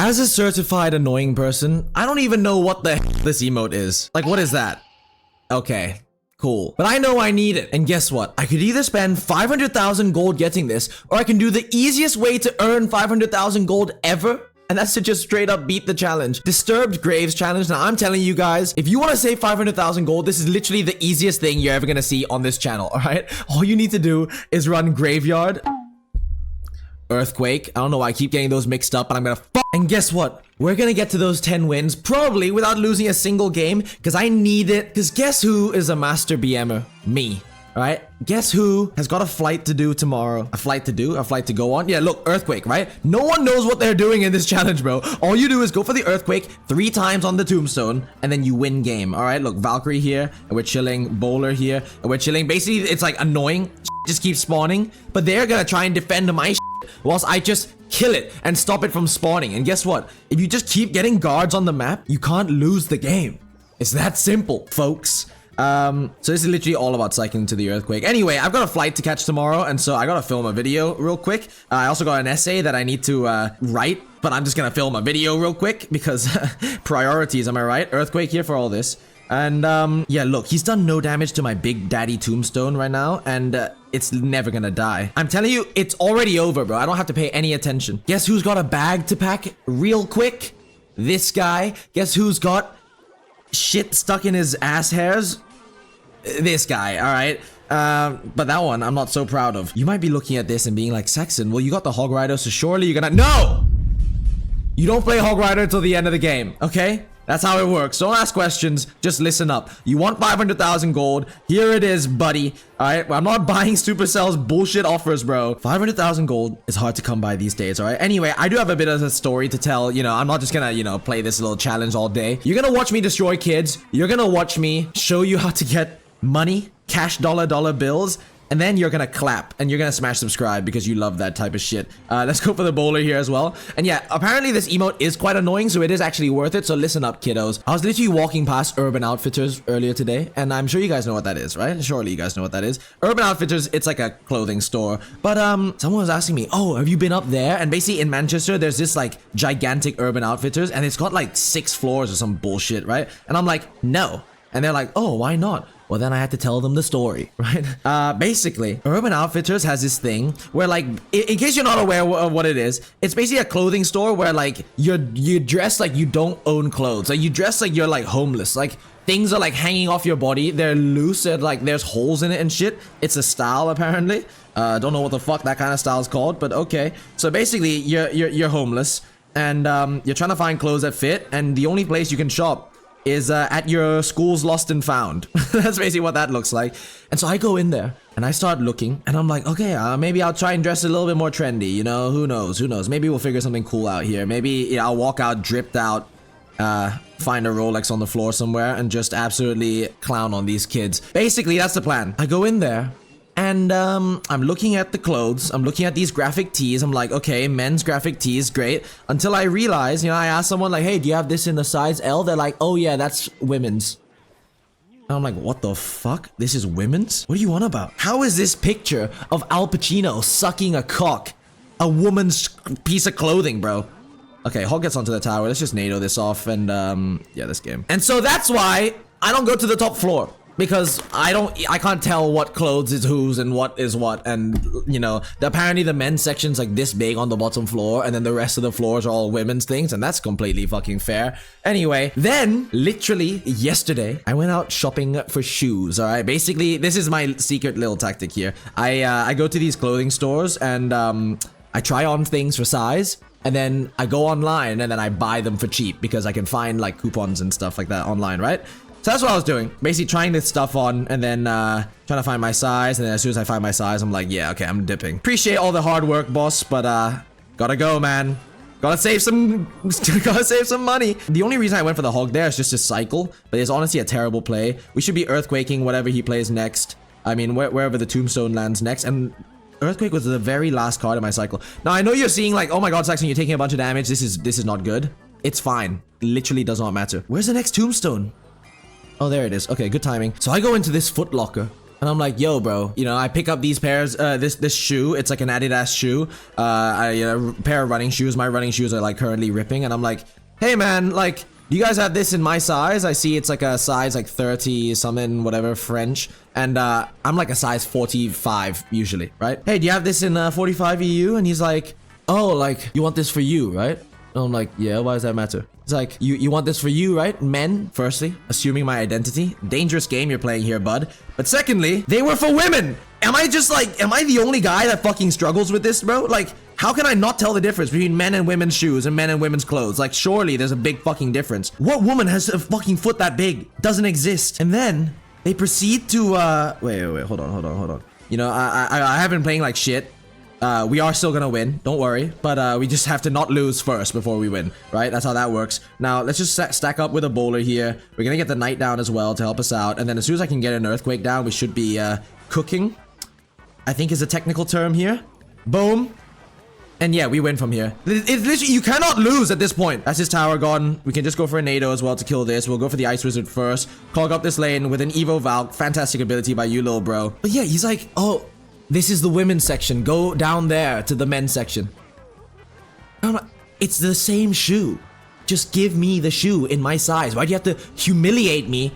As a certified annoying person, I don't even know what the heck this emote is. Like, what is that? Okay. Cool. But I know I need it. And guess what? I could either spend 500,000 gold getting this, or I can do the easiest way to earn 500,000 gold ever. And that's to just straight up beat the challenge. Disturbed Graves challenge. Now, I'm telling you guys, if you want to save 500,000 gold, this is literally the easiest thing you're ever going to see on this channel, all right? All you need to do is run Graveyard, Earthquake. I don't know why I keep getting those mixed up, but I'm going to And guess what? We're going to get to those 10 wins, probably without losing a single game, because I need it. Because guess who is a master BMer? Me. Right? Guess who has got a flight to do tomorrow? A flight to go on? Yeah, look, Earthquake, right? No one knows what they're doing in this challenge, bro. All you do is go for the Earthquake 3 times on the tombstone, and then you win game. All right, look, Valkyrie here, and we're chilling. Bowler here, and we're chilling. Basically, it's like annoying. Just keeps spawning, but they're gonna try and defend my whilst I just kill it and stop it from spawning. And guess what? If you just keep getting guards on the map, you can't lose the game. It's that simple, folks. So this is literally all about cycling to the Earthquake. Anyway, I've got a flight to catch tomorrow, and so I gotta film a video real quick. I also got an essay that I need to write, but I'm just gonna film a video real quick because priorities, am I right? Earthquake here for all this. And yeah, look, he's done no damage to my big daddy tombstone right now, and it's never gonna die. I'm telling you, it's already over, bro. I don't have to pay any attention. Guess who's got a bag to pack real quick? This guy. Guess who's got shit stuck in his ass hairs? This guy, all right? But that one I'm not so proud of. You might be looking at this and being like, Saxon, well, you got the Hog Rider, so surely you're gonna— No! You don't play Hog Rider until the end of the game, okay? That's how it works. Don't ask questions, just listen up. You want 500,000 gold, here it is, buddy. All right, I'm not buying Supercell's bullshit offers, bro. 500,000 gold is hard to come by these days, all right? Anyway, I do have a bit of a story to tell. You know, I'm not just gonna, you know, play this little challenge all day. You're gonna watch me destroy kids. You're gonna watch me show you how to get money, cash dollar bills, and then you're gonna clap and you're gonna smash subscribe because you love that type of shit. Let's go for the bowler here as well. And yeah, apparently this emote is quite annoying, so it is actually worth it. So listen up, kiddos. I was literally walking past Urban Outfitters earlier today, and I'm sure you guys know what that is, right? Surely you guys know what that is. Urban Outfitters, it's like a clothing store. But someone was asking me, oh, have you been up there? And basically in Manchester, there's this like gigantic Urban Outfitters, and it's got like 6 floors or some bullshit, right? And I'm like, no. And they're like, oh, why not? Well, then I had to tell them the story, right? Basically, Urban Outfitters has this thing where, like, in case you're not aware of what it is, it's basically a clothing store where, like, you dress like you don't own clothes. Like, you dress like you're, like, homeless. Like, things are, like, hanging off your body. They're loose. And, like, there's holes in it and shit. It's a style, apparently. Don't know what the fuck that kind of style is called, but okay. So, basically, you're homeless, and you're trying to find clothes that fit, and the only place you can shop is at your school's lost and found. That's basically what that looks like. And so I go in there and I start looking, and I'm like, okay, maybe I'll try and dress a little bit more trendy, you know? Who knows? Maybe we'll figure something cool out here. Maybe I'll walk out dripped out, find a Rolex on the floor somewhere, and just absolutely clown on these kids. Basically, that's the plan. I go in there, and I'm looking at the clothes. I'm looking at these graphic tees. I'm like, okay, men's graphic tees, great. Until I realize, you know, I asked someone like, hey, do you have this in the size L? They're like, oh yeah, that's women's. And I'm like, what the fuck? This is women's? What are you on about? How is this picture of Al Pacino sucking a cock a woman's piece of clothing, bro? Okay, Hog gets onto the tower. Let's just NATO this off and, yeah, this game. And so that's why I don't go to the top floor. Because I can't tell what clothes is whose and what is what, and you know, apparently the men's section's like this big on the bottom floor, and then the rest of the floors are all women's things, and that's completely fucking fair. Anyway, then literally yesterday I went out shopping for shoes. All right, basically this is my secret little tactic here. I go to these clothing stores and I try on things for size. And then I go online and then I buy them for cheap because I can find like coupons and stuff like that online, right? So that's what I was doing. Basically trying this stuff on and then trying to find my size. And then as soon as I find my size, I'm like, yeah, okay, I'm dipping. Appreciate all the hard work, boss, but gotta go, man. Gotta save some money. The only reason I went for the Hog there is just to cycle, but it's honestly a terrible play. We should be earthquaking whatever he plays next. I mean, wherever the tombstone lands next. And Earthquake was the very last card in my cycle. Now, I know you're seeing like, oh my god, Saxon, you're taking a bunch of damage. This is not good. It's fine. Literally does not matter. Where's the next tombstone? Oh, there it is. Okay, good timing. So I go into this Foot Locker And I'm like, yo, bro, you know, I pick up these pairs, this shoe. It's like an Adidas shoe. A pair of running shoes. My running shoes are like currently ripping. And I'm like, hey, man, like, do you guys have this in my size? I see it's like a size like 30 something, whatever, French. And I'm like a size 45 usually, right? Hey, do you have this in 45 EU? And he's like, oh, like, you want this for you, right? And I'm like, yeah, why does that matter? It's like, you want this for you, right? Men, firstly, assuming my identity. Dangerous game you're playing here, bud. But secondly, they were for women. Am I the only guy that fucking struggles with this, bro? Like, how can I not tell the difference between men and women's shoes and men and women's clothes? Like, surely there's a big fucking difference. What woman has a fucking foot that big? Doesn't exist. And then they proceed to, wait, hold on. You know, I have been playing like shit. We are still gonna win, don't worry, but we just have to not lose first before we win, right? That's how that works. Now, let's just stack up with a bowler here. We're gonna get the knight down as well to help us out, and then as soon as I can get an earthquake down, we should be cooking, I think is a technical term here. Boom. And yeah, we win from here. It's literally, you cannot lose at this point. That's his tower gone. We can just go for a NATO as well to kill this. We'll go for the Ice Wizard first. Clog up this lane with an Evo Valk. Fantastic ability by you, little bro. But yeah, he's like, oh, this is the women's section. Go down there to the men's section. It's the same shoe. Just give me the shoe in my size. Why do you have to humiliate me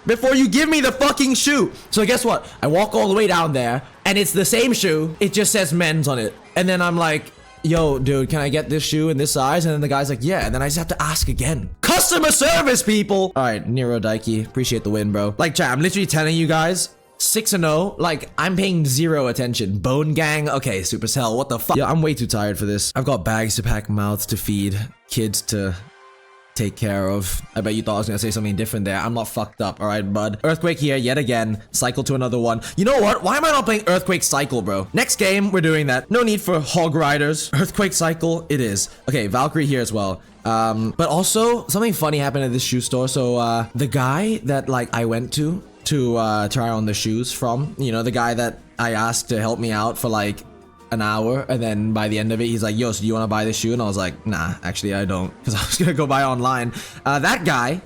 before you give me the fucking shoe? So guess what? I walk all the way down there and it's the same shoe. It just says men's on it. And then I'm like, yo, dude, can I get this shoe in this size? And then the guy's like, yeah. And then I just have to ask again. Customer service, people. All right, Nero Daiki. Appreciate the win, bro. Like, chat, I'm literally telling you guys, 6-0, like, I'm paying zero attention. Bone Gang, okay, Supercell, what the fuck? Yeah, I'm way too tired for this. I've got bags to pack, mouths to feed, kids to take care of. I bet you thought I was gonna say something different there. I'm not fucked up, all right, bud? Earthquake here, yet again. Cycle to another one. You know what? Why am I not playing Earthquake Cycle, bro? Next game, we're doing that. No need for Hog Riders. Earthquake Cycle, it is. Okay, Valkyrie here as well. But also, something funny happened at this shoe store. So, the guy that, like, I went to try on the shoes from, you know, the guy that I asked to help me out for like an hour, and then by the end of it he's like, yo, so do you want to buy this shoe? And I was like, nah, actually I don't, because I was gonna go buy online. That guy,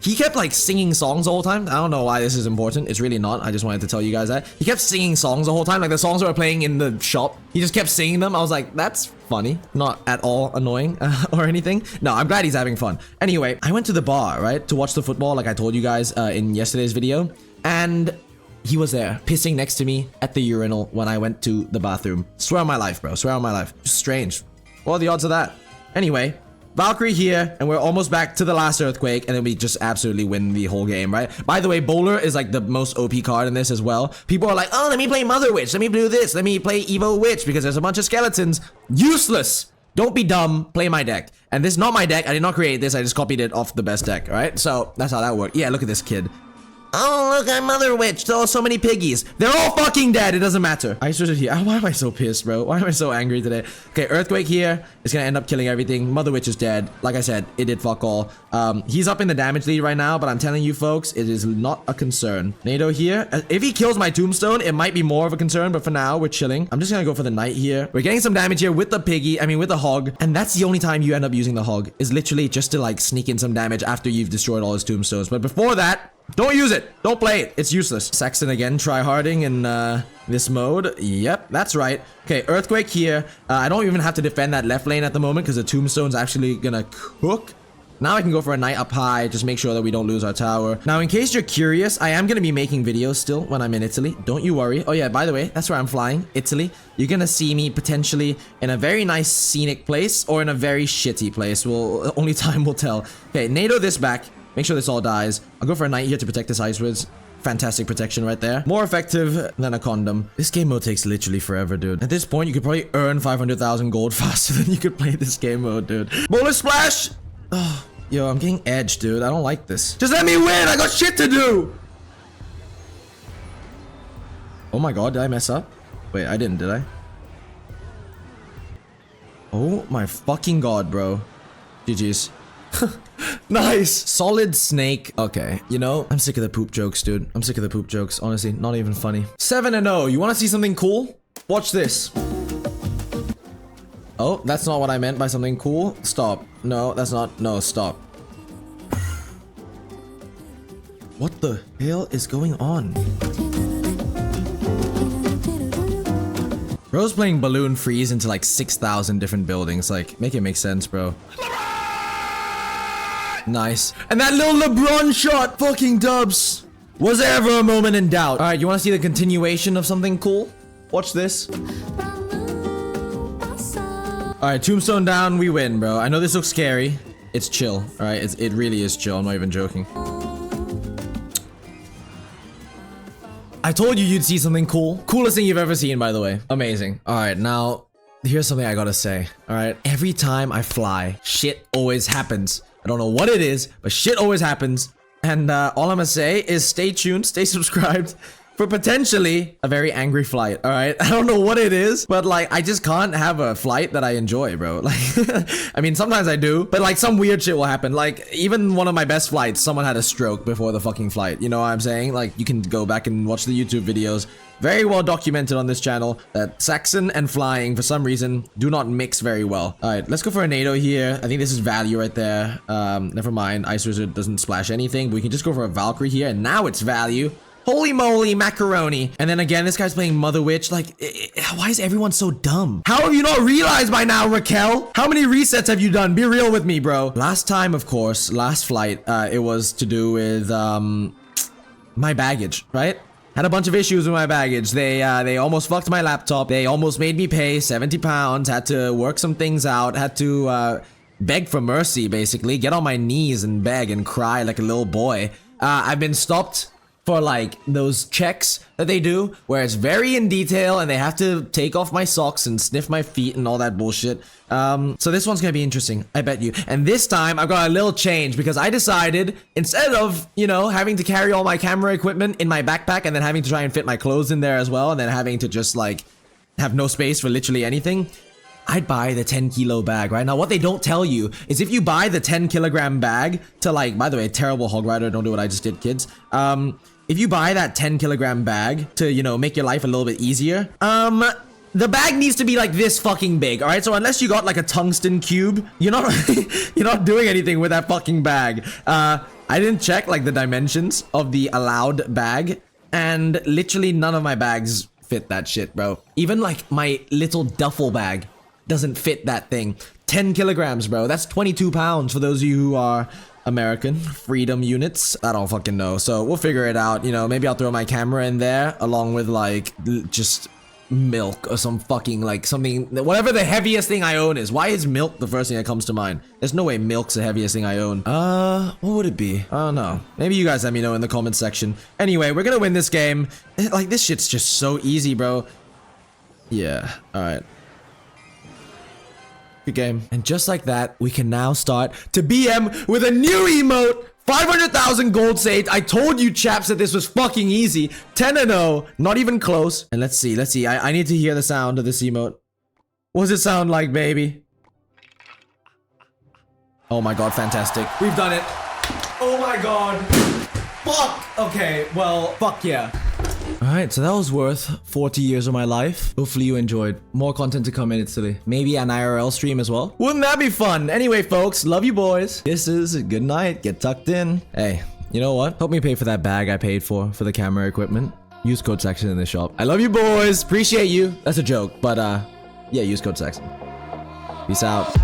he kept like singing songs the whole time. I don't know why this is important. It's really not. I just wanted to tell you guys that. He kept singing songs the whole time. Like the songs that were playing in the shop, he just kept singing them. I was like, that's funny. Not at all annoying or anything. No, I'm glad he's having fun. Anyway, I went to the bar, right, to watch the football like I told you guys in yesterday's video. And he was there, pissing next to me at the urinal when I went to the bathroom. Swear on my life, bro. Swear on my life. Strange. What are the odds of that? Anyway, Valkyrie here, and we're almost back to the last earthquake, and then we just absolutely win the whole game, right? By the way, Bowler is like the most OP card in this as well. People are like, oh, let me play Mother Witch, let me do this, let me play Evo Witch, because there's a bunch of skeletons. Useless! Don't be dumb, play my deck. And this is not my deck, I did not create this, I just copied it off the best deck, right? So, that's how that worked. Yeah, look at this kid. Oh, look, I'm Mother Witch. There are so many piggies. They're all fucking dead. It doesn't matter. Ice Wizard here. Why am I so pissed, bro? Why am I so angry today? Okay, Earthquake here. It's gonna end up killing everything. Mother Witch is dead. Like I said, it did fuck all. He's up in the damage lead right now, but I'm telling you folks, it is not a concern. NATO here. If he kills my tombstone, it might be more of a concern, but for now, we're chilling. I'm just gonna go for the knight here. We're getting some damage here with the piggy. I mean, with the hog. And that's the only time you end up using the hog, is literally just to like sneak in some damage after you've destroyed all his tombstones. But before that, don't use it. Don't play it. It's useless. Saxon again, try-harding in this mode. Yep, that's right. Okay, Earthquake here. I don't even have to defend that left lane at the moment because the tombstone's actually gonna cook. Now I can go for a knight up high. Just make sure that we don't lose our tower. Now, in case you're curious, I am gonna be making videos still when I'm in Italy. Don't you worry. Oh yeah, by the way, that's where I'm flying. Italy. You're gonna see me potentially in a very nice scenic place or in a very shitty place. Well, only time will tell. Okay, NATO this back. Make sure this all dies. I'll go for a knight here to protect this Ice Wizard. Fantastic protection right there. More effective than a condom. This game mode takes literally forever, dude. At this point, you could probably earn 500,000 gold faster than you could play this game mode, dude. Bowler splash! Oh, yo, I'm getting edged, dude. I don't like this. Just let me win! I got shit to do! Oh my god, did I mess up? Wait, I didn't, did I? Oh my fucking god, bro. GG's. Nice. Solid snake. Okay, you know, I'm sick of the poop jokes, dude. I'm sick of the poop jokes. Honestly, not even funny. 7-0. You want to see something cool? Watch this. Oh, that's not what I meant by something cool. Stop. No, that's not. No, stop. What the hell is going on? Bro's playing balloon freeze into like 6,000 different buildings. Like, make it make sense, bro. Nice. And that little LeBron shot, fucking dubs. Was there ever a moment in doubt? All right, you want to see the continuation of something cool? Watch this. All right, tombstone down, we win, bro. I know this looks scary. It's chill, all right? It really is chill. I'm not even joking. I told you you'd see something cool. Coolest thing you've ever seen, by the way. Amazing. All right, now, here's something I gotta say, all right? Every time I fly, shit always happens. I don't know what it is, but shit always happens. And all I'm gonna say is stay tuned, stay subscribed for potentially a very angry flight, all right? I don't know what it is, but like, I just can't have a flight that I enjoy, bro. Like, I mean, sometimes I do, but like some weird shit will happen. Like, even one of my best flights, someone had a stroke before the fucking flight. You know what I'm saying? Like, you can go back and watch the YouTube videos. Very well documented on this channel that Saxon and flying, for some reason, do not mix very well. All right, let's go for a NATO here. I think this is value right there. Never mind, Ice Wizard doesn't splash anything. But we can just go for a Valkyrie here, and now it's value. Holy moly, macaroni. And then again, this guy's playing Mother Witch. Like, why is everyone so dumb? How have you not realized by now, Raquel? How many resets have you done? Be real with me, bro. Last time, of course, last flight, it was to do with, my baggage, right? Had a bunch of issues with my baggage. They almost fucked my laptop. They almost made me pay 70 pounds. Had to work some things out. Had to, beg for mercy, basically. Get on my knees and beg and cry like a little boy. I've been stopped for like those checks that they do where it's very in detail and they have to take off my socks and sniff my feet and all that bullshit. So this one's gonna be interesting, I bet you. And this time I've got a little change because I decided instead of, you know, having to carry all my camera equipment in my backpack and then having to try and fit my clothes in there as well and then having to just like have no space for literally anything, I'd buy the 10 kilo bag, right? Now, what they don't tell you is if you buy the 10 kilogram bag to like, by the way, terrible hog rider, don't do what I just did, kids. If you buy that 10 kilogram bag to, you know, make your life a little bit easier, the bag needs to be like this fucking big, all right? So unless you got like a tungsten cube, you're not, you're not doing anything with that fucking bag. I didn't check like the dimensions of the allowed bag and literally none of my bags fit that shit, bro. Even like my little duffel bag doesn't fit that thing. 10 kilograms, bro. That's 22 pounds for those of you who are American freedom units. I don't fucking know. So we'll figure it out. You know, maybe I'll throw my camera in there along with like just milk or some fucking like something, whatever the heaviest thing I own is. Why is milk the first thing that comes to mind? There's no way milk's the heaviest thing I own. What would it be? I don't know. Maybe you guys let me know in the comments section. Anyway, we're gonna win this game. Like this shit's just so easy, bro. Yeah. All right. Good game. And just like that, we can now start to BM with a new emote. 500,000 gold saved. I told you chaps that this was fucking easy. 10-0, not even close. And let's see. I need to hear the sound of this emote. What does it sound like, baby? Oh my god, fantastic. We've done it. Oh my god. Fuck. Okay, well, fuck yeah. Alright, so that was worth 40 years of my life. Hopefully you enjoyed. More content to come in Italy. Maybe an IRL stream as well. Wouldn't that be fun? Anyway, folks, love you boys. Kisses, good night, get tucked in. Hey, you know what? Help me pay for that bag I paid for the camera equipment. Use code Saxon in the shop. I love you boys. Appreciate you. That's a joke, but yeah, use code Saxon. Peace out.